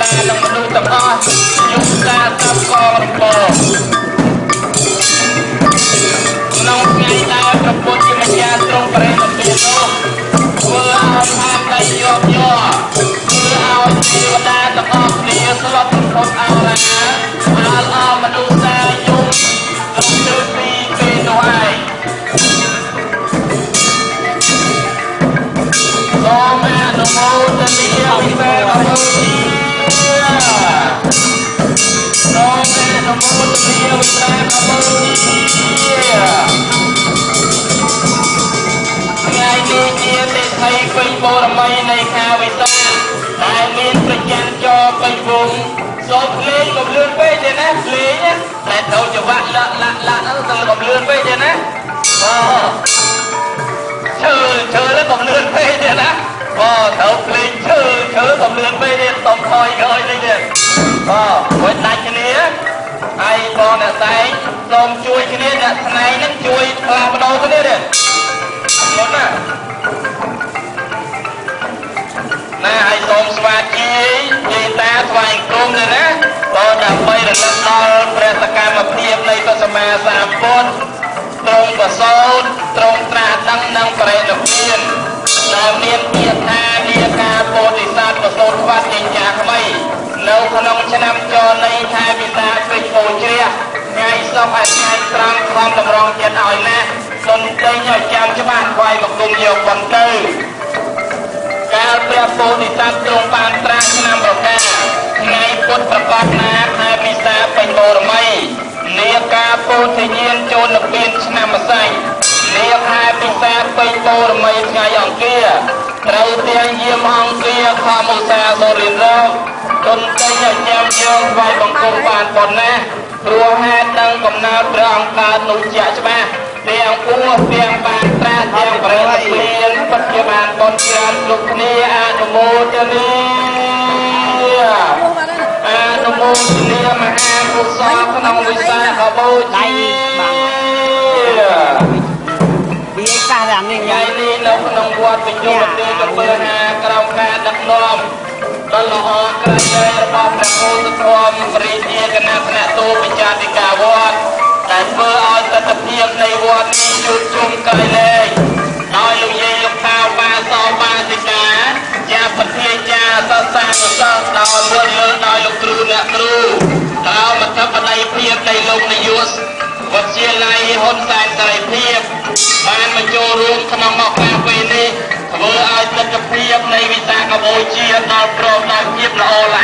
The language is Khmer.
តានិងមនុស្សទាំងអស់យុទ្ធសាស្ត្រកលរំពោក្នុងថ្ងៃដែលព្រះពុទ្ធជាម្ចាស់ទ្រង់បរិនិព្វាននោះធ្វើឲ្យផាកដីយកយកធ្វើឲ្យទេវតាទាំងអស់គ្នាស្លាប់រហូតអស់ណាអល់មនុស្សសាយុទ្ធទៅពីពេលនោះឯងសូមអនុមោទនាវិសេសអនុសូមអនុមោទនាវិសេសអនុថ្ងៃនេះជាទេថីពេញបរមីនៃខាវិសាដែលមានប្រច័នចរពេញវងសូមភ្លេងកំលឿនពេកទេណាភ្លេងណាតែត្រូវចង្វាក់លាក់ទៅកំលឿនពេកទេណាឈើแล้วកំលឿនពេកទេណាត្រូវភ្លេងឈើកំលឿនពេកទេតំថយក្រោយនេះទៀតវិញដាច់គ្នាហើយបងអ្នកតែងសូមជួយគ្នាអ្នកស្នែងនឹងជួយផ្លាស់ប្ដូរគ្នាទៀតមុនណាហើយសូមស្វាគមន៍យាយតាស្វែងគុំទៅណាដើម្បីរលឹកដល់ព្រះសកម្មភាពនៃព្រះសម្មាសម្ពុទ្ធទ្រង់ប្រសូតទ្រង់ត្រាស់ដឹងនឹងបរិនិព្វានដែលមានពាក្យថានាការពោធិសត្វប្រសូតវត្តជាចាស់ថ្មីនៅក្នុងឆ្នាំចនៃខែវិសាខពេញពោជ្រះថ្ងៃសុក្រថ្ងៃត្រង់ខំតម្រង់ចិត្តឲ្យណាសុនទិញឲ្យចាំច្បាស់ថ្វាយបង្គំយកបន្ទៅកាលព្រះពោធិសត្វទ្រង់បានត្រាស់ឆ្នាំរកាថ្ងៃពុទ្ធប្រកាសណាខែវិសាខពេញបរមីនាការពោធិញ្ញាណចូលនិព្វានឆ្នាំម្សិលនាខែពិសាខពេញបរមីថ្ងៃអង្គារត្រូវទាញយាមអង្គារខំឧស្សាហ៍សូរិនរោទុនទិញឲ្យចាំយើងថ្វាយបង្គំបានប៉ុណ្ណាព្រោះហេតុនឹងកំណើតព្រះអង្គកើតនោះជាក់ច្បាស់ទាំងពួងទាំងបានត្រាស់ទាំងបរិនិព្វានពិតជាបានបនច្រើនគ្រប់គ្នាអនុមោទនាអនុមោទនាមហាកុសលក្នុងវិសាខបូជាវាឯការានេះថ្ងៃនេះនៅក្នុងវត្តវិជ្ជាទេកំពើហាក្រោមការដឹកនាំដ៏ល្អក្រៃលែងរបស់ព្រះគោសុធម្មបរិជាគណៈថ្នាក់ទូវិចារធិការវត្តតែធ្វើឲ្យទស្សនវិជ្ជានៃវត្តនេះជួបជុំក្រៃលែងដោយលោកយាយលោកតាបាសោបាសិកាជាប្រធានចាសិស្សានុសិស្សដោយមើលលើដោយលោកគ្រូអ្នកគ្រូក្រោមអធិបតីភាពនៃលោកនាយកវិទ្យាល័យហ៊ុនសែនសេរីភាពបានមកចូលរួមក្នុងឱកាសពេលនេះធ្វើឲ្យទស្សនវិជ្ជានៃវិសាខបូជាដល់ប្រោដល់ភាពល្អល្អ